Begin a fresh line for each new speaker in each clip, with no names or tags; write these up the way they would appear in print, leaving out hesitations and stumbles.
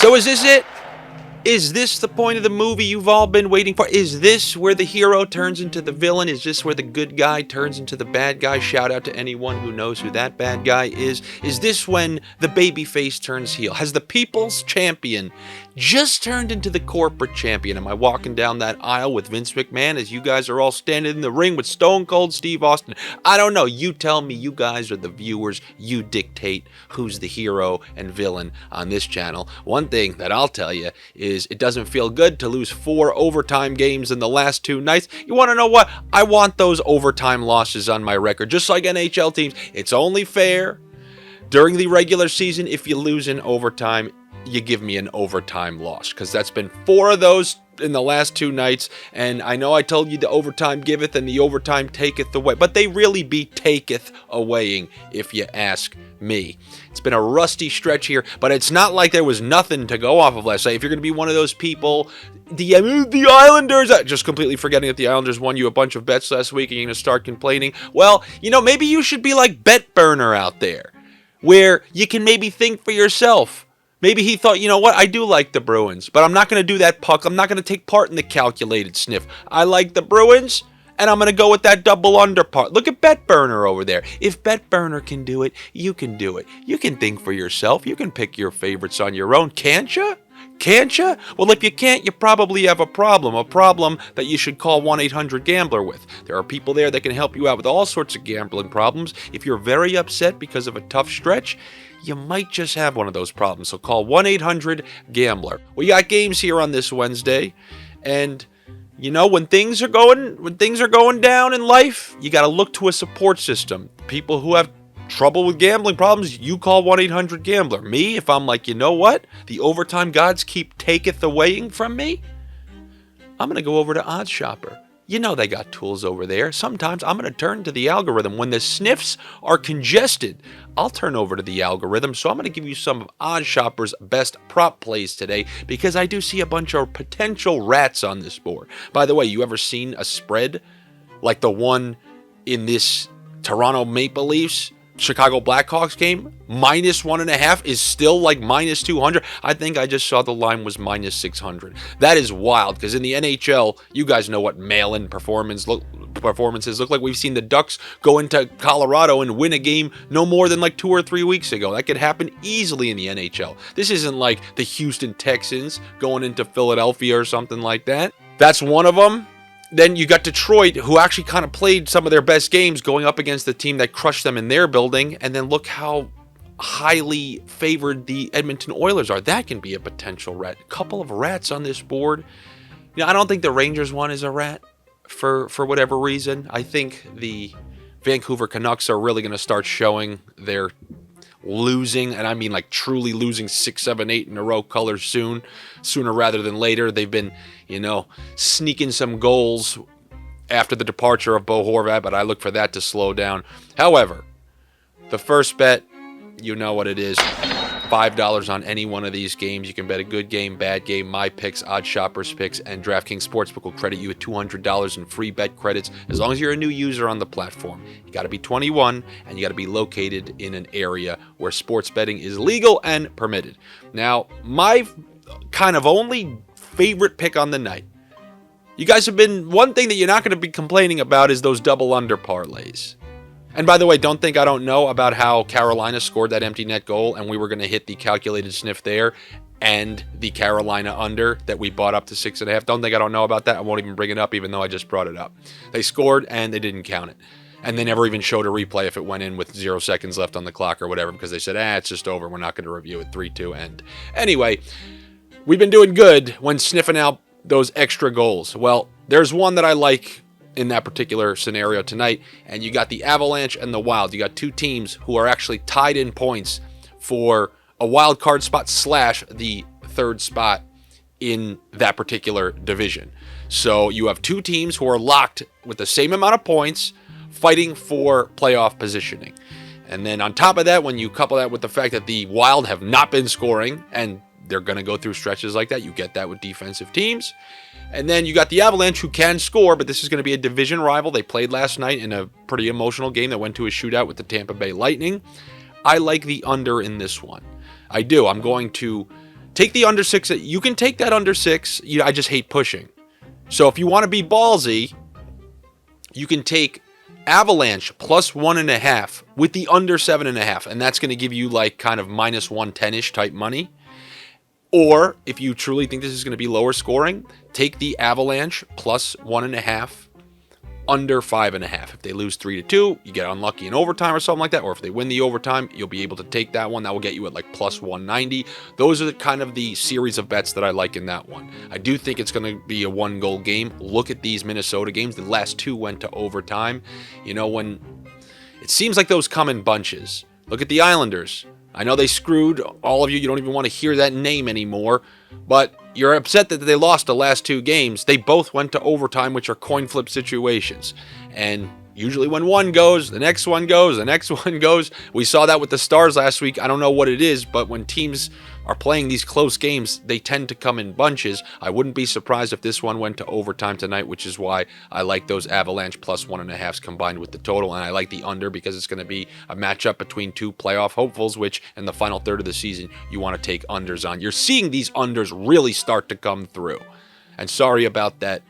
So is this it? Is this the point of the movie you've all been waiting for? Is this where the hero turns into the villain? Is this where the good guy turns into the bad guy? Shout out to anyone who knows who that bad guy is. Is this when the babyface turns heel? Has the people's champion just turned into the corporate champion? Am I walking down that aisle with Vince McMahon as you guys are all standing in the ring with Stone Cold Steve Austin? I don't know. You tell me. You guys are the viewers. You dictate who's the hero and villain on this channel. One thing that I'll tell you is it doesn't feel good to lose 4 overtime games in the last 2 nights. You want to know what? I want those overtime losses on my record, just like NHL teams. It's only fair during the regular season, if you lose in overtime, you give me an overtime loss, because that's been 4 of those in the last 2 nights. And I know I told you the overtime giveth and the overtime taketh away, but they really be taketh awaying if you ask me. It's been a rusty stretch here, but it's not like there was nothing to go off of last night. If you're going to be one of those people, the Islanders, just completely forgetting that the Islanders won you a bunch of bets last week and you're going to start complaining, well, you know, maybe you should be like Bet Burner out there, where you can maybe think for yourself. Maybe he thought, you know what, I do like the Bruins, but I'm not going to do that puck. I'm not going to take part in the calculated sniff. I like the Bruins, and I'm going to go with that double under part. Look at Bet Burner over there. If Bet Burner can do it, you can do it. You can think for yourself. You can pick your favorites on your own, can't you? Can't you? Well, if you can't, you probably have a problem that you should call 1-800-GAMBLER with. There are people there that can help you out with all sorts of gambling problems. If you're very upset because of a tough stretch, you might just have one of those problems. So call 1-800-GAMBLER. We got games here on this Wednesday, and you know, when things are going down in life, you got to look to a support system. People who have trouble with gambling problems, you call 1-800-GAMBLER. Me, if I'm like, you know what? The overtime gods keep taketh away from me, I'm going to go over to OddsShopper. You know they got tools over there. Sometimes I'm going to turn to the algorithm. When the sniffs are congested, I'll turn over to the algorithm. So I'm going to give you some of OddsShopper's best prop plays today, because I do see a bunch of potential rats on this board. By the way, you ever seen a spread like the one in this Toronto Maple Leafs Chicago Blackhawks game? -1.5 is still like -200. I think I just saw the line was -600. That is wild, because in the NHL, you guys know what mail-in performances look like. We've seen the Ducks go into Colorado and win a game no more than like 2 or 3 weeks ago. That could happen easily in the NHL. This isn't like the Houston Texans going into Philadelphia or something like that. That's one of them. Then you got Detroit, who actually kind of played some of their best games going up against the team that crushed them in their building. And then look how highly favored the Edmonton Oilers are. That can be a potential rat. A couple of rats on this board. You know, I don't think the Rangers one is a rat for whatever reason. I think the Vancouver Canucks are really going to start showing their losing, and I mean like truly losing 6, 7, 8 in a row colors sooner rather than later. They've been, you know, sneaking some goals after the departure of Bo Horvat, but I look for that to slow down. However, the first bet, you know what it is. $5 on any one of these games. You can bet a good game, bad game, my picks, OddsShopper's picks, and DraftKings Sportsbook will credit you with $200 in free bet credits as long as you're a new user on the platform. You got to be 21, and you got to be located in an area where sports betting is legal and permitted. Now, my kind of only favorite pick on the night. You guys have been, one thing that you're not going to be complaining about is those double under parlays. And by the way, don't think I don't know about how Carolina scored that empty net goal and we were going to hit the calculated sniff there and the Carolina under that we bought up to 6.5. Don't think I don't know about that. I won't even bring it up, even though I just brought it up. They scored and they didn't count it. And they never even showed a replay if it went in with 0 seconds left on the clock or whatever, because they said, it's just over. We're not going to review it. 3-2 end. Anyway, we've been doing good when sniffing out those extra goals. Well, there's one that I like in that particular scenario tonight, and you got the Avalanche and the Wild. You got two teams who are actually tied in points for a wild card spot / the third spot in that particular division. So you have two teams who are locked with the same amount of points fighting for playoff positioning. And then on top of that, when you couple that with the fact that the Wild have not been scoring and they're going to go through stretches like that, you get that with defensive teams. And then you got the Avalanche, who can score, but this is going to be a division rival. They played last night in a pretty emotional game that went to a shootout with the Tampa Bay Lightning. I like the under in this one. I do. I'm going to Take the under 6. You can take that under 6. I just hate pushing. So if you want to be ballsy, you can take Avalanche plus 1.5 with the under 7.5, and that's going to give you like kind of minus 110-ish type money. Or if you truly think this is going to be lower scoring, take the Avalanche plus 1.5 under 5.5. If they lose 3-2, you get unlucky in overtime or something like that. Or if they win the overtime, you'll be able to take that one. That will get you at like plus 190. Those are the series of bets that I like in that one. I do think it's going to be a 1-goal game. Look at these Minnesota games. The last 2 went to overtime. When it seems like those come in bunches. Look at the Islanders. I know they screwed all of you. You don't even want to hear that name anymore. But you're upset that they lost the last 2 games. They both went to overtime, which are coin flip situations. And usually when one goes, the next one goes, the next one goes. We saw that with the Stars last week. I don't know what it is, but when teams are playing these close games, they tend to come in bunches. I wouldn't be surprised if this one went to overtime tonight, which is why I like those Avalanche plus 1.5s combined with the total. And I like the under because it's going to be a matchup between 2 playoff hopefuls, which in the final third of the season, you want to take unders on. You're seeing these unders really start to come through. And sorry about that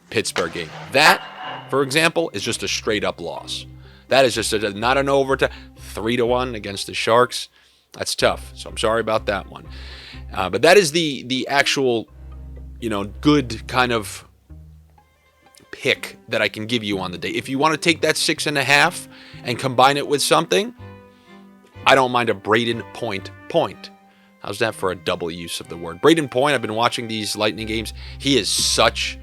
Pittsburgh game. That, for example, is just a straight up loss. That is just not an overtime. 3-1 against the Sharks. That's tough. So I'm sorry about that one. But that is the actual, good kind of pick that I can give you on the day. If you want to take that 6.5 and combine it with something, I don't mind a Braden Point. How's that for a double use of the word? Braden Point, I've been watching these Lightning games. He is such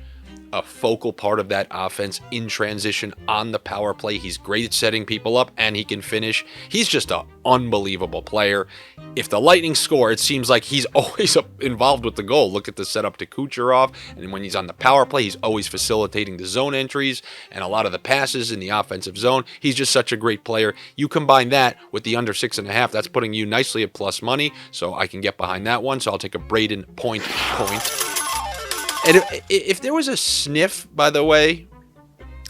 a focal part of that offense in transition on the power play. He's great at setting people up, and he can finish. He's just an unbelievable player. If the Lightning score, it seems like he's always involved with the goal. Look at the setup to Kucherov, and when he's on the power play, he's always facilitating the zone entries and a lot of the passes in the offensive zone. He's just such a great player. You combine that with the under 6.5, that's putting you nicely at plus money, so I can get behind that one. So I'll take a Braden Point. And if there was a sniff, by the way,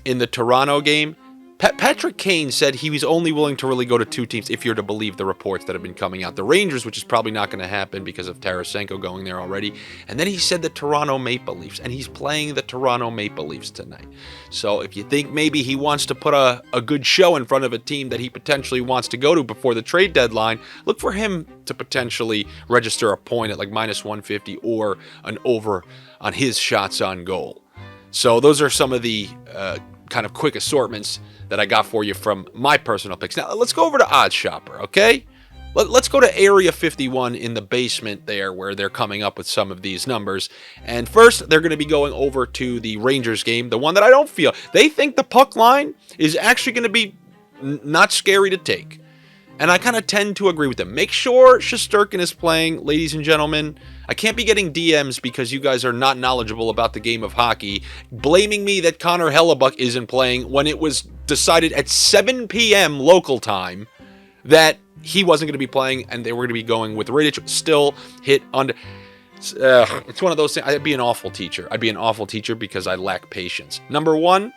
in the Toronto game, Patrick Kane said he was only willing to really go to 2 teams if you're to believe the reports that have been coming out. The Rangers, which is probably not going to happen because of Tarasenko going there already. And then he said the Toronto Maple Leafs, and he's playing the Toronto Maple Leafs tonight. So if you think maybe he wants to put a good show in front of a team that he potentially wants to go to before the trade deadline, look for him to potentially register a point at like minus 150 or an over on his shots on goal. So those are some of the kind of quick assortments that I got for you from my personal picks. Now, let's go over to OddsShopper, okay? Let's go to Area 51 in the basement there where they're coming up with some of these numbers. And first, they're going to be going over to the Rangers game, the one that I don't feel. They think the puck line is actually going to be not scary to take. And I kind of tend to agree with them. Make sure Shesterkin is playing, ladies and gentlemen. I can't be getting DMs because you guys are not knowledgeable about the game of hockey, blaming me that Connor Hellebuck isn't playing when it was decided at 7 p.m. local time that he wasn't going to be playing and they were going to be going with Rittich. Still hit under. It's one of those things. I'd be an awful teacher. I'd be an awful teacher because I lack patience. Number one,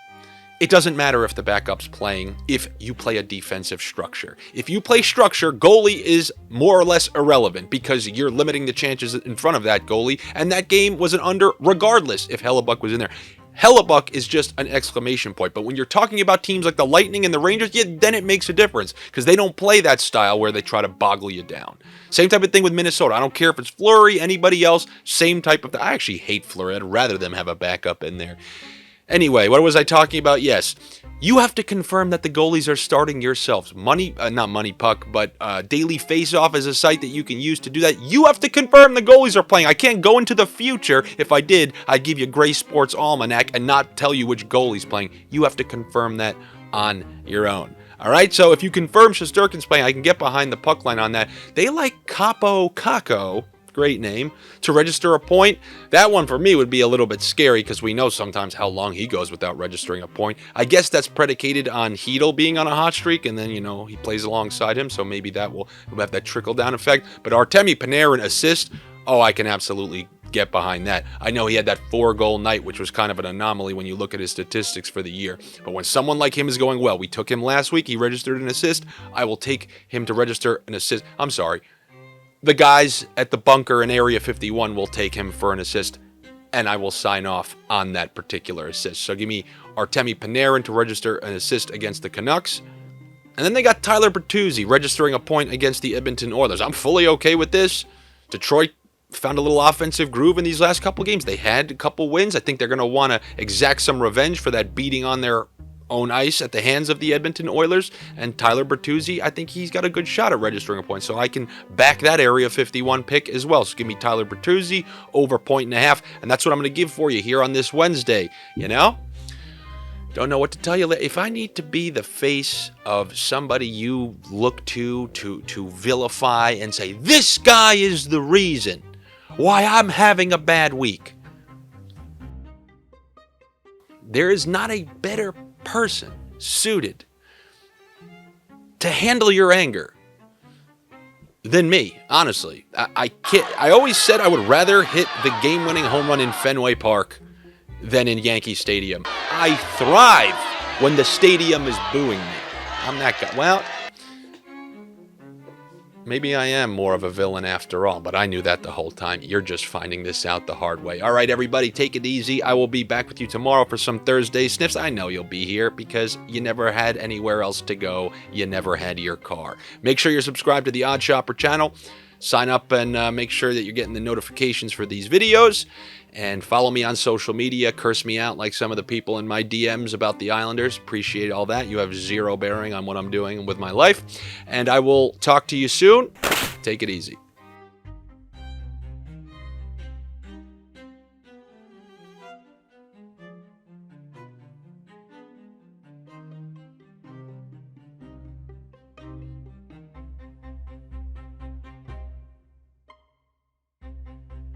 it doesn't matter if the backup's playing if you play a defensive structure. If you play structure, goalie is more or less irrelevant because you're limiting the chances in front of that goalie, and that game was an under regardless if Hellebuck was in there. Hellebuck is just an exclamation point, but when you're talking about teams like the Lightning and the Rangers, then it makes a difference because they don't play that style where they try to boggle you down. Same type of thing with Minnesota. I don't care if it's Fleury, anybody else, same type of thing. I actually hate Fleury. I'd rather them have a backup in there. Anyway, what was I talking about? Yes, you have to confirm that the goalies are starting yourselves. Not Money Puck, but Daily Faceoff is a site that you can use to do that. You have to confirm the goalies are playing. I can't go into the future. If I did, I'd give you Gray Sports Almanac and not tell you which goalie's playing. You have to confirm that on your own. All right, so if you confirm Shesterkin's playing, I can get behind the puck line on that. They like Capo Caco. Great name, to register a point. That one for me would be a little bit scary because we know sometimes how long he goes without registering a point. I guess that's predicated on Hedl being on a hot streak and then, he plays alongside him, so maybe that will have that trickle-down effect. But Artemi Panarin assist, I can absolutely get behind that. I know he had that 4-goal night, which was kind of an anomaly when you look at his statistics for the year. But when someone like him is going well, we took him last week, he registered an assist. I will take him to register an assist. I'm sorry. the guys at the bunker in Area 51 will take him for an assist, and I will sign off on that particular assist. So give me Artemi Panarin to register an assist against the Canucks. And then they got Tyler Bertuzzi registering a point against the Edmonton Oilers. I'm fully okay with this. Detroit found a little offensive groove in these last couple games. They had a couple wins. I think they're going to want to exact some revenge for that beating on their own ice at the hands of the Edmonton Oilers. And Tyler Bertuzzi, I think he's got a good shot at registering a point. So I can back that Area 51 pick as well. So give me Tyler Bertuzzi over 1.5. And that's what I'm going to give for you here on this Wednesday. You know? Don't know what to tell you. If I need to be the face of somebody you look to vilify and say, this guy is the reason why I'm having a bad week, there is not a better person suited to handle your anger than me, honestly. I always said I would rather hit the game-winning home run in Fenway Park than in Yankee Stadium. I thrive when the stadium is booing me. I'm that guy. Well, maybe I am more of a villain after all, but I knew that the whole time. You're just finding this out the hard way. All right, everybody, take it easy. I will be back with you tomorrow for some Thursday Sniffs. I know you'll be here because you never had anywhere else to go. You never had your car. Make sure you're subscribed to the OddsShopper channel. Sign up and make sure that you're getting the notifications for these videos. And follow me on social media. Curse me out like some of the people in my DMs about the Islanders. Appreciate all that. You have zero bearing on what I'm doing with my life. And I will talk to you soon. Take it easy.